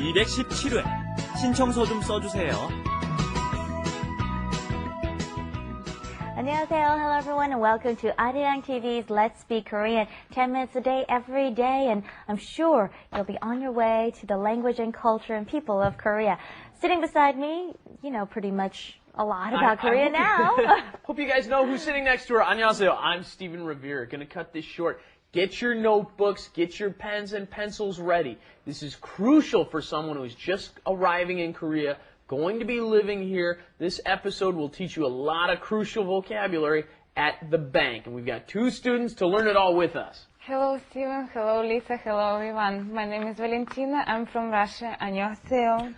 217회. 신청서 좀 써주세요. 안녕하세요. Hello everyone and welcome to Arirang TV's Let's Speak Korean. 10 minutes a day, every day, and I'm sure you'll be on your way to the language and culture and people of Korea. Sitting beside me, you know pretty much a lot about Korea now. Hope you guys know who's sitting next to her. 안녕하세요. I'm Stephen Revere. Gonna cut this short. Get your notebooks, get your pens and pencils ready. This is crucial for someone who's just arriving in Korea, going to be living here. This episode will teach you a lot of crucial vocabulary at the bank. And we've got two students to learn it all with us. Hello, Steven. Hello, Lisa. Hello, everyone. My name is Valentina. I'm from Russia. 안녕하세요.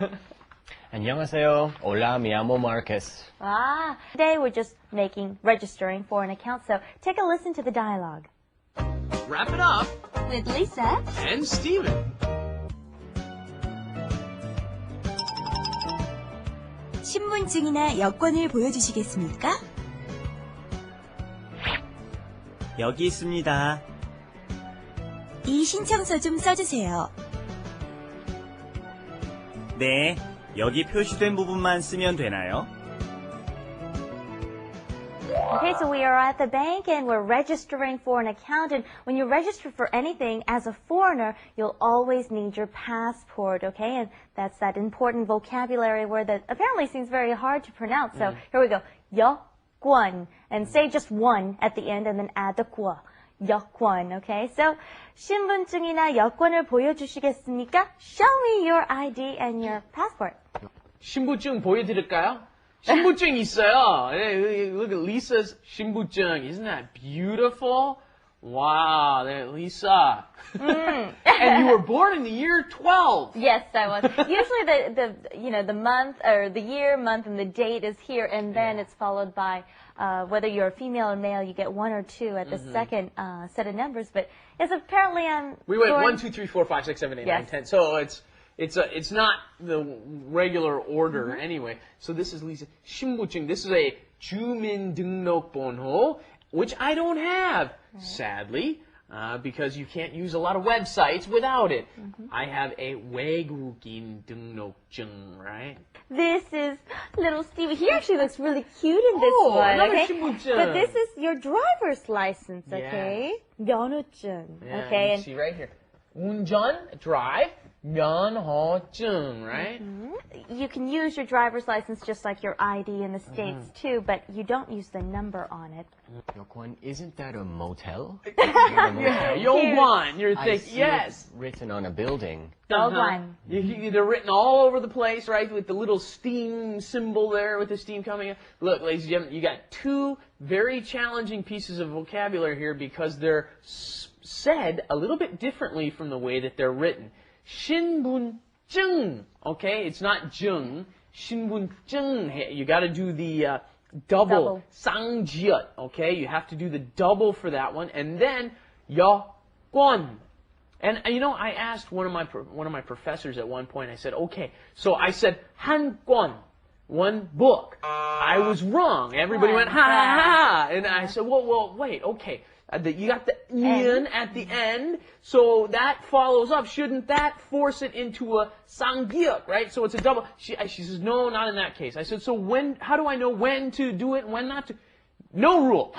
안녕하세요. Hola, me llamo Marcus. Today we're just registering for an account, so take a listen to the dialogue. Wrap it up. With Lisa And Steven. 신분증이나 여권을 보여주시겠습니까? 여기 있습니다. 이 신청서 좀 써주세요. 네, 여기 표시된 부분만 쓰면 되나요? Okay, so we are at the bank and we're registering for an account. And when you register for anything as a foreigner, you'll always need your passport, okay? And that's that important vocabulary word that apparently seems very hard to pronounce. So here we go. 여권. And say just one at the end and then add the 권. 여권, okay? So 신분증이나 여권을 보여주시겠습니까? Show me your ID and your passport. 신분증 보여드릴까요? 신분증 있어요. Look at Lisa's 신분증. Isn't that beautiful? Wow, Lisa. And you were born in the year 12. Yes, I was. Usually the month or the year, month, and the date is here, and then it's followed by whether you're a female or male. You get 1 or 2 at the second set of numbers. But it's apparently We went 1, 2, 3, 4, 5, 6, 7, 8, 9, 10. So it's not the regular order anyway. So this is Lisa 신분증. This is a 주민등록번호, which I don't have, sadly, because you can't use a lot of websites without it. I have a 외국인 등록증, right? This is little Stevie. He actually looks really cute in this one. another Okay? 신분증. But this is your driver's license, okay? 면허증. Yeah, Okay. you see right here. 운전, drive, 면허증, right? You can use your driver's license just like your ID in the States too, but you don't use the number on it. 여권, isn't that a motel? Yeah, Yongwan, you're I thinking, see yes. it written on a building. Yongwan. They're written all over the place, right? With the little steam symbol there, with the steam coming in. Look, ladies and gentlemen, you got two very challenging pieces of vocabulary here because they're said a little bit differently from the way that they're written. 신분증, okay? It's not 증. 신분증. You got to do the double. 쌍지읒, okay? You have to do the double for that one. And then 여권. And you know, I asked one of my professors at one point. I said, okay, so I said 한 권, one book. I was wrong. Everybody went ha ha ha, and I said, well, wait, okay. You got the 는 at the end, so that follows up. Shouldn't that force it into a 쌍기역, right? So it's a double. She says, no, not in that case. I said, so how do I know when to do it and when not to? No rule.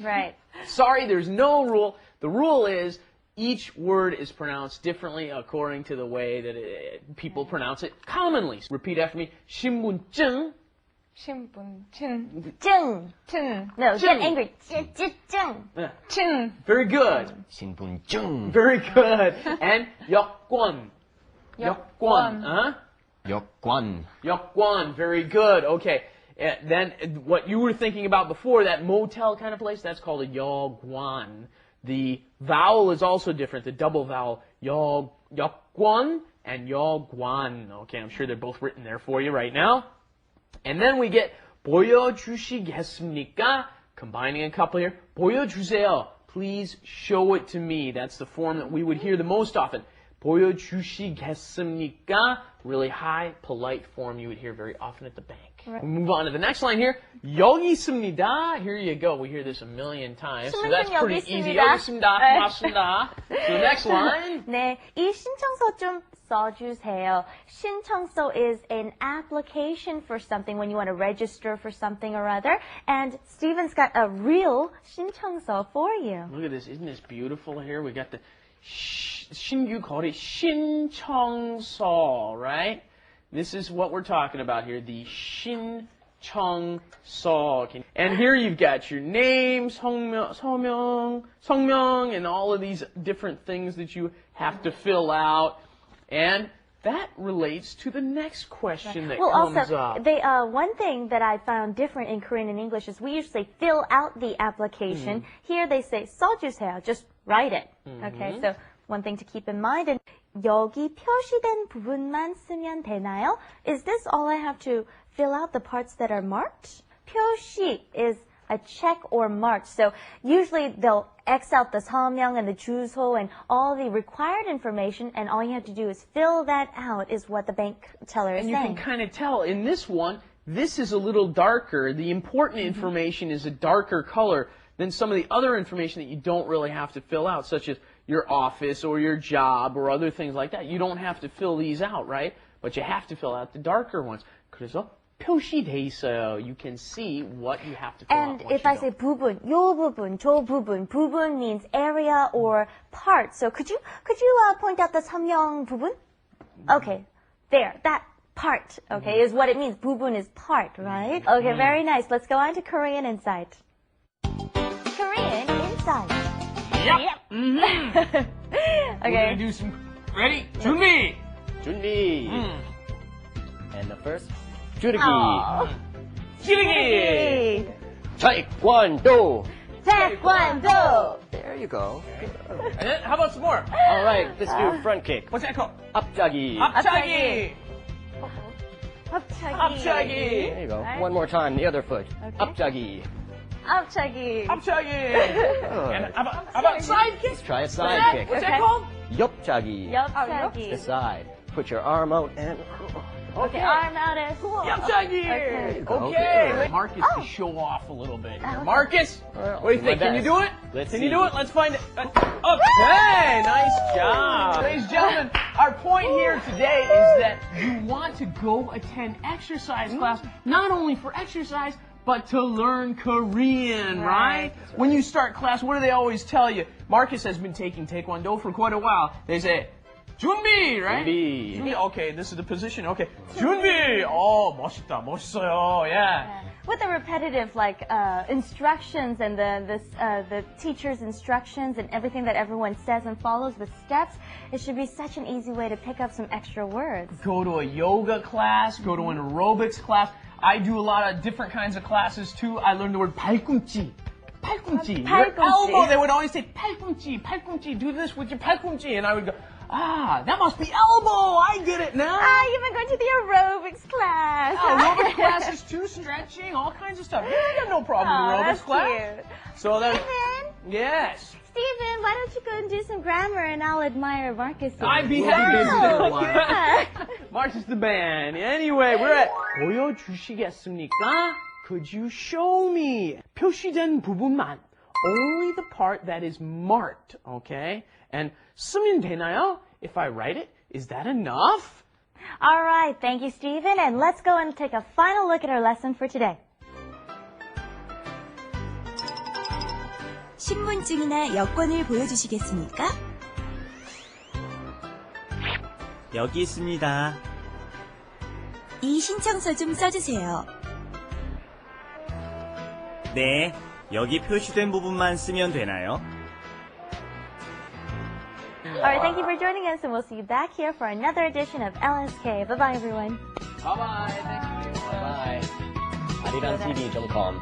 Right. Sorry, there's no rule. The rule is each word is pronounced differently according to the way that people pronounce it commonly. Repeat after me. 신분증. 신분증. 증. No, get angry. 증. 증. Very good. 신분증. Very good. And 여권. 여권. 여권. 여권. Very good. Okay. Then what you were thinking about before, that motel kind of place, that's called a 여관. The vowel is also different, the double vowel. 여권 and 여관. Okay, I'm sure they're both written there for you right now. And then we get 보여주시겠습니까? Combining a couple here. 보여주세요. Please show it to me. That's the form that we would hear the most often. 보여주시겠습니까? Really high, polite form you would hear very often at the bank. Right. We move on to the next line here. 여기 있습니다. Here you go. We hear this a million times. So that's pretty easy. 여기 있습니다. 고맙습니다. So the next line. 네, 이 신청서 좀 써주세요. 신청서 is an application for something when you want to register for something or other. And Stephen's got a real 신청서 for you. Look at this. Isn't this beautiful here? We got the 신규 거래 신청서, right? This is what we're talking about here, the 신청서. And here you've got your name, 성명, and all of these different things that you have to fill out. And that relates to the next question that comes up. One thing that I found different in Korean and English is we usually fill out the application. Here they say 써주세요, just write it. Okay, so one thing to keep in mind. And 여기 표시된 부분만 쓰면 되나요? Is this all I have to fill out, the parts that are marked? 표시 is a check or mark. So usually they'll X out the 서명 and the 주소 and all the required information, and all you have to do is fill that out, is what the bank teller is saying. And you can kind of tell in this one, this is a little darker. The important information is a darker color than some of the other information that you don't really have to fill out, such as your office or your job or other things like that. You don't have to fill these out, right? But you have to fill out the darker ones. 그래서 표시돼 있어요. You can see what you have to fill out. And if I say 부분, 요 부분, 저 부분, 부분 means area or part. So could you point out the 서명 부분? Okay, there, that part, okay, is what it means. 부분 is part, right? Okay, very nice. Let's go on to Korean Insight. Korean Insight. Yep. Okay. We're gonna do some. Ready? 준비. 준비. And the first, 주르기. 찌르기. Taekwondo. Taekwondo. There you go. And then, how about some more? All right, let's do front kick. What's that called? 앞자기. 앞차기. 합차기. 앞차기. There you go. One more time, the other foot. 앞자기. 앞차기. 앞차기. And how about side kick? Let's try a side kick. What's that called? 옆자기. 옆차기. The side. Put your arm out and. Okay, arm out and 옆차기. Okay. Okay. Marcus to show off a little bit here. Marcus, what do you think? Can you do it? Let's Can see. you do it? Let's find it. Okay, nice job. Ladies and gentlemen, our point here today is that you want to go attend exercise class, not only for exercise, but to learn Korean, right? When you start class, what do they always tell you? Marcus has been taking Taekwondo for quite a while. They say, 준비, right? 준비. Okay, this is the position. Okay, 준비. Oh, 멋있다, 멋있어요. Yeah. With the repetitive instructions and the teacher's instructions and everything that everyone says and follows with steps, it should be such an easy way to pick up some extra words. Go to a yoga class, go to an aerobics class. I do a lot of different kinds of classes too. I learned the word 팔꿈치. 팔꿈치. Your elbow, they would always say 팔꿈치, 팔꿈치. Do this with your 팔꿈치. And I would go, that must be elbow. I get it now. You've been going to the aerobics class. Aerobics classes too, stretching, all kinds of stuff. Yeah, I got no problem with aerobics that's class. cute. So then, Stephen, yes. Stephen, why don't you go and do some grammar and I'll admire Marcus. I'd be happy to do it. Marcus the band. Anyway, we're at 보여주시겠습니까? Could you show me? 표시된 부분만. Only the part that is marked, okay? And 쓰면 되나요? If I write it, is that enough? All right, thank you, Stephen. And let's go and take a final look at our lesson for today. 신분증이나 여권을 보여주시겠습니까? 여기 있습니다. 이 신청서 좀 써주세요. 네, 여기 표시된 부분만 쓰면 되나요? All right, thank you for joining us, and we'll see you back here for another edition of LSK. Bye-bye, everyone. Bye-bye. Thank you. Bye. 아리랑TV.com.